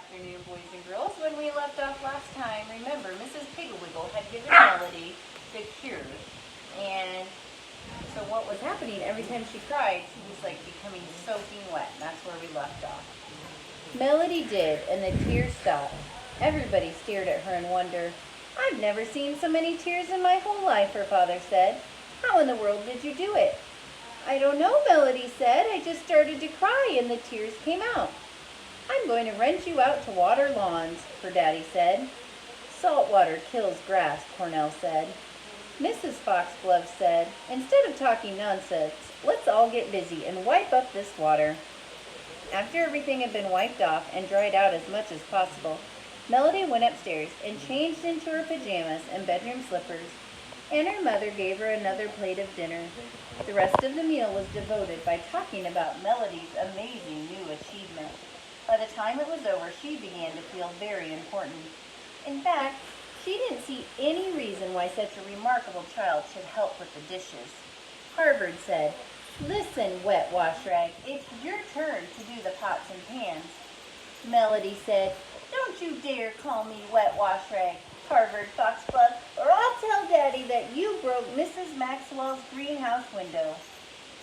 afternoon, boys and girls. When we left off last time, remember, Mrs. Piggle had given Melody the cure. And so what was happening, every time she cried, she was like becoming soaking wet. And that's where we left off. Melody did, and the tears stopped. Everybody stared at her in wonder. "I've never seen so many tears in my whole life," her father said. "How in the world did you do it?" "I don't know," Melody said. "I just started to cry and the tears came out." "I'm going to rent you out to water lawns," her daddy said. "Salt water kills grass," Cornell said. Mrs. Foxglove said, "Instead of talking nonsense, let's all get busy and wipe up this water." After everything had been wiped off and dried out as much as possible, Melody went upstairs and changed into her pajamas and bedroom slippers, and her mother gave her another plate of dinner. The rest of the meal was devoted by talking about Melody's amazing new achievement. By the time it was over, she began to feel very important. In fact, she didn't see any reason why such a remarkable child should help with the dishes. Harvard said, "Listen, wet wash rag, it's your turn to do the pots and pans." Melody said, "Don't you dare call me wet wash rag, Harvard Foxglove, or I'll tell Daddy that you broke Mrs. Maxwell's greenhouse window."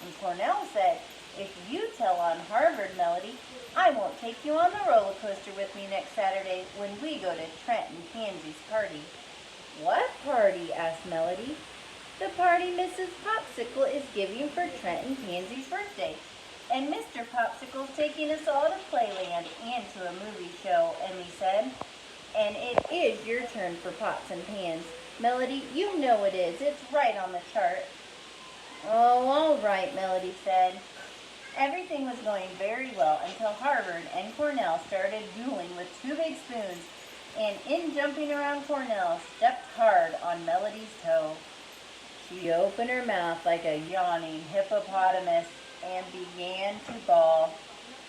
And Cornell said, "If you tell on Harvard, Melody, I won't take you on the roller coaster with me next Saturday when we go to Trent and Pansy's party." "What party?" asked Melody. "The party Mrs. Popsicle is giving for Trent and Pansy's birthday. And Mr. Popsicle's taking us all to Playland and to a movie show," Emmy said. "And it is your turn for pots and pans. Melody, you know it is. It's right on the chart." "Oh, all right," Melody said. Everything was going very well until Harvard and Cornell started dueling with two big spoons, and in jumping around Cornell, stepped hard on Melody's toe. She opened her mouth like a yawning hippopotamus and began to bawl.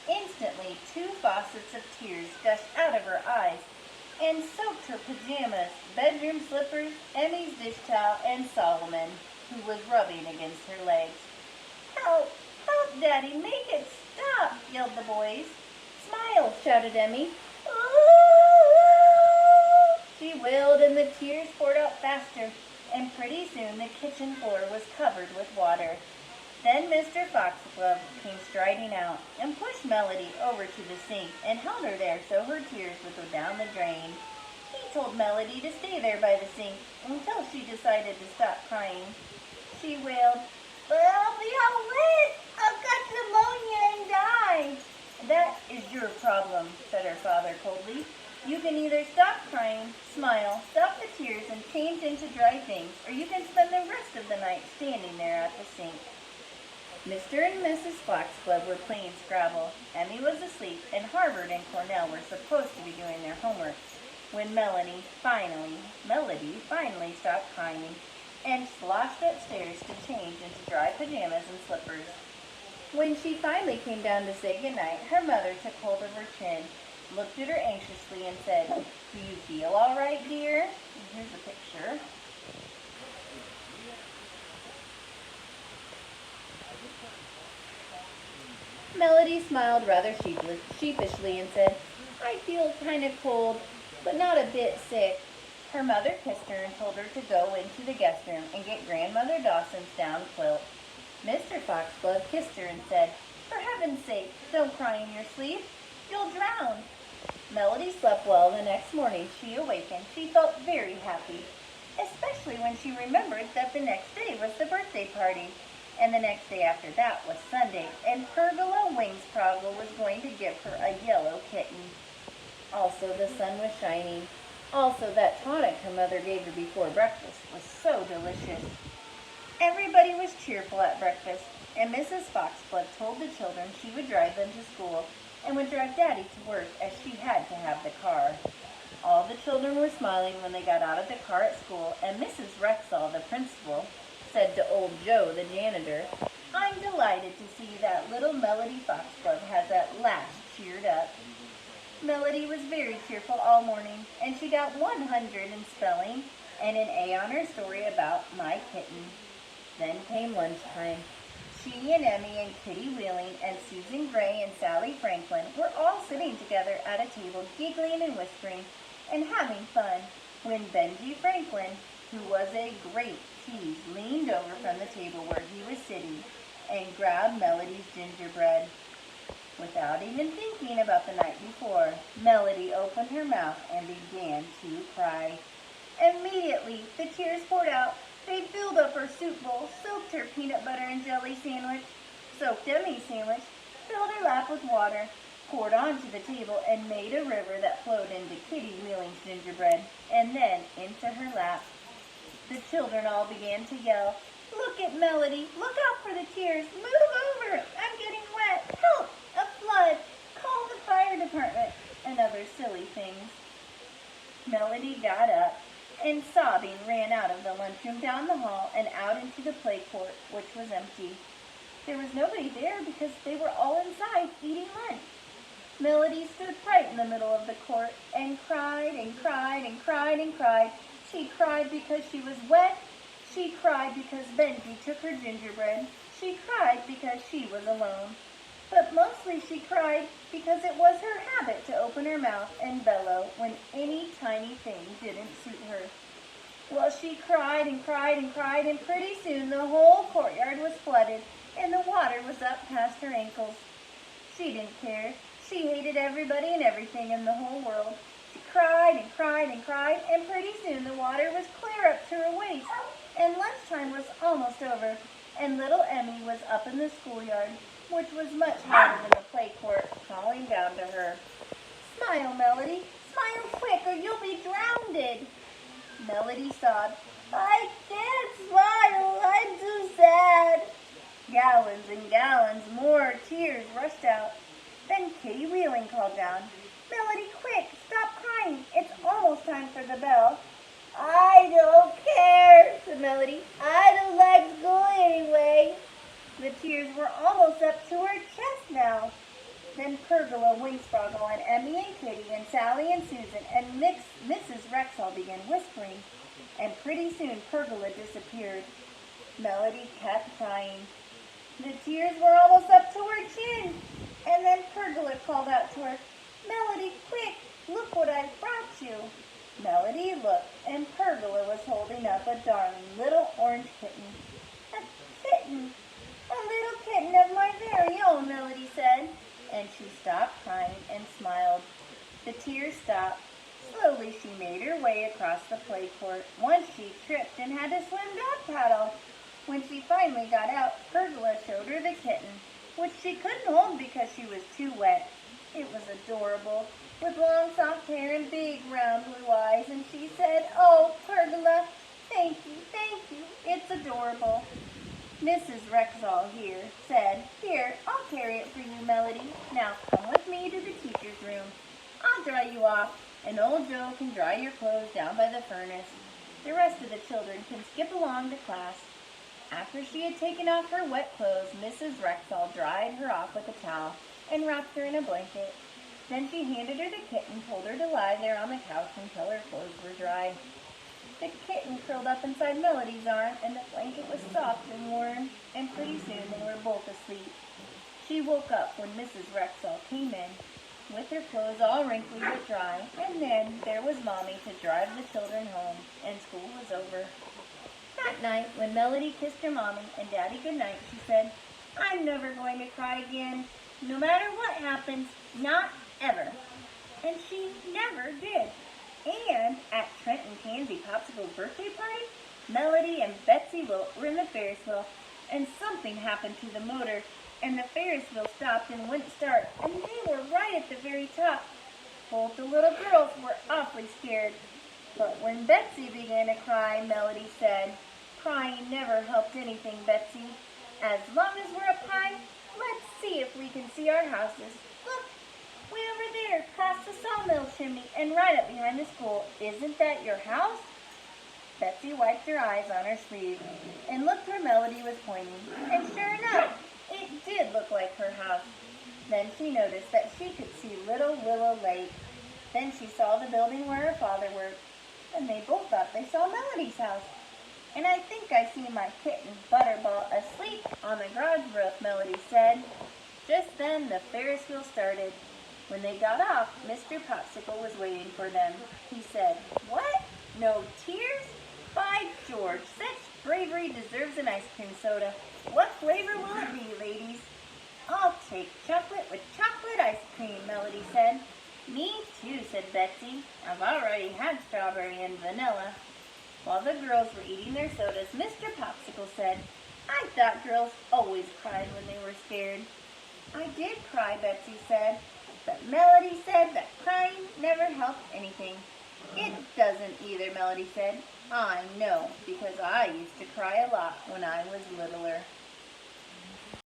Instantly, 2 faucets of tears gushed out of her eyes and soaked her pajamas, bedroom slippers, Emmy's dish towel, and Solomon, who was rubbing against her legs. "Help! Help, Daddy! Make it stop!" yelled the boys. "Smile!" shouted Emmy. "Ooh!" She wailed, and the tears poured out faster, and pretty soon the kitchen floor was covered with water. Then Mr. Foxglove came striding out and pushed Melody over to the sink and held her there so her tears would go down the drain. He told Melody to stay there by the sink until she decided to stop crying. She wailed, "But I'll be all wet! I'll catch pneumonia and die!" "That is your problem," said her father coldly. "You can either stop crying, smile, stop the tears, and change into dry things, or you can spend the rest of the night standing there at the sink." Mr. and Mrs. Foxglove were playing Scrabble. Emmy was asleep, and Harvard and Cornell were supposed to be doing their homework when Melody finally stopped crying and sloshed upstairs to change into dry pajamas and slippers. When she finally came down to say goodnight, her mother took hold of her chin, looked at her anxiously, and said, "Do you feel all right, dear?" And here's a picture. Melody smiled rather sheepishly and said, "I feel kind of cold, but not a bit sick." Her mother kissed her and told her to go into the guest room and get Grandmother Dawson's down quilt. Mr. Foxglove kissed her and said, "For heaven's sake, don't cry in your sleep. You'll drown." Melody slept well. The next morning she awakened. She felt very happy, especially when she remembered that the next day was the birthday party. And the next day after that was Sunday, and Pergola Wingsproggle was going to give her a yellow kitten. Also, the sun was shining. Also, that tonic her mother gave her before breakfast was so delicious. Everybody was cheerful at breakfast, and Mrs. Foxglove told the children she would drive them to school and would drive Daddy to work as she had to have the car. All the children were smiling when they got out of the car at school, and Mrs. Rexall, the principal, said to old Joe, the janitor, "I'm delighted to see that little Melody Foxglove has at last cheered up." Melody was very cheerful all morning, and she got 100 in spelling and an A on her story about My Kitten. Then came lunchtime. She and Emmy and Kitty Wheeling and Susan Gray and Sally Franklin were all sitting together at a table giggling and whispering and having fun when Benji Franklin, who was a great tease, leaned over from the table where he was sitting and grabbed Melody's gingerbread. Without even thinking about the night before, Melody opened her mouth and began to cry. Immediately, the tears poured out. They filled up her soup bowl, soaked her peanut butter and jelly sandwich, soaked Emmy's sandwich, filled her lap with water, poured onto the table, and made a river that flowed into Kitty Wheeling's gingerbread, and then into her lap. The children all began to yell, "Look at Melody! Look out for the tears! Move over! I'm getting wet! Help! A flood! Call the fire department!" and other silly things. Melody got up and sobbing ran out of the lunchroom down the hall and out into the play court, which was empty. There was nobody there because they were all inside eating lunch. Melody stood right in the middle of the court and cried and cried and cried and cried. She cried because she was wet. She cried because Benji took her gingerbread. She cried because she was alone. But mostly she cried because it was her habit to open her mouth and bellow when any tiny thing didn't suit her. Well, she cried and cried and cried, and pretty soon the whole courtyard was flooded and the water was up past her ankles. She didn't care. She hated everybody and everything in the whole world. She cried and cried and cried, and pretty soon the water was clear up to her waist, and lunchtime was almost over, and little Emmy was up in the schoolyard, which was much higher than the play court, calling down to her, "Smile, Melody, smile quick or you'll be drowned." Melody sobbed, "I can't smile, I'm too sad." Gallons and gallons more tears rushed out. Then Kitty Wheeling called down, "Melody, quick, stop crying, it's almost time for the bell." "I don't care," said Melody. "I don't like school anyway." The tears were almost up to her chest now. Then Pergola, Wingsproggle, and Emmy and Kitty and Sally and Susan and Mrs. Rexall began whispering, and pretty soon Pergola disappeared. Melody kept crying. The tears were almost up to her chin, and then Pergola called out to her, "Melody, quick, look what I've brought you." Melody looked, and Pergola was holding up a darling little orange kitten. "A kitten! A little kitten of my very own," Melody said, and she stopped crying and smiled. The tears stopped. Slowly she made her way across the play court. Once she tripped and had to swim dog paddle. When she finally got out, Pergola showed her the kitten, which she couldn't hold because she was too wet. It was adorable, with long soft hair and big round blue eyes, and she said, "Oh, Pergola, thank you, it's adorable." Mrs. Rexall here said, "Here, I'll carry it for you, Melody. Now come with me to the teacher's room. I'll dry you off, and old Joe can dry your clothes down by the furnace. The rest of the children can skip along to class." After she had taken off her wet clothes, Mrs. Rexall dried her off with a towel and wrapped her in a blanket. Then she handed her the kitten, told her to lie there on the couch until her clothes were dry. The kitten curled up inside Melody's arm, and the blanket was soft and warm, and pretty soon they were both asleep. She woke up when Mrs. Rexall came in, with her clothes all wrinkly but dry, and then there was Mommy to drive the children home, and school was over. That night, when Melody kissed her Mommy and Daddy goodnight, she said, "I'm never going to cry again, no matter what happens, not ever." And she never did. And at Trent and Tansy Popsicle's birthday party, Melody and Betsy Wilt were in the Ferris wheel, and something happened to the motor, and the Ferris wheel stopped and wouldn't start, and they were right at the very top. Both the little girls were awfully scared. But when Betsy began to cry, Melody said, "Crying never helped anything, Betsy. As long as we're up high, let's see if we can see our houses. Look, way over there, past the sawmill chimney and right up behind the school. Isn't that your house?" Betsy wiped her eyes on her sleeve and looked where Melody was pointing, and sure enough, it did look like her house. Then she noticed that she could see Little Willow Lake. Then she saw the building where her father worked, and they both thought they saw Melody's house. And I think I see my kitten Butterball asleep on the garage roof, Melody said. Just then the Ferris wheel started. When they got off, Mr. Popsicle was waiting for them. He said, "What? No tears? By George, such bravery deserves an ice cream soda. What flavor will it be, ladies?" "I'll take chocolate with chocolate ice cream," Melody said. "Me too," said Betsy. "I've already had strawberry and vanilla." While the girls were eating their sodas, Mr. Popsicle said, "I thought girls always cried when they were scared." "I did cry," Betsy said, "but Melody said that crying never helped anything." "It doesn't either," Melody said. "I know, because I used to cry a lot when I was littler."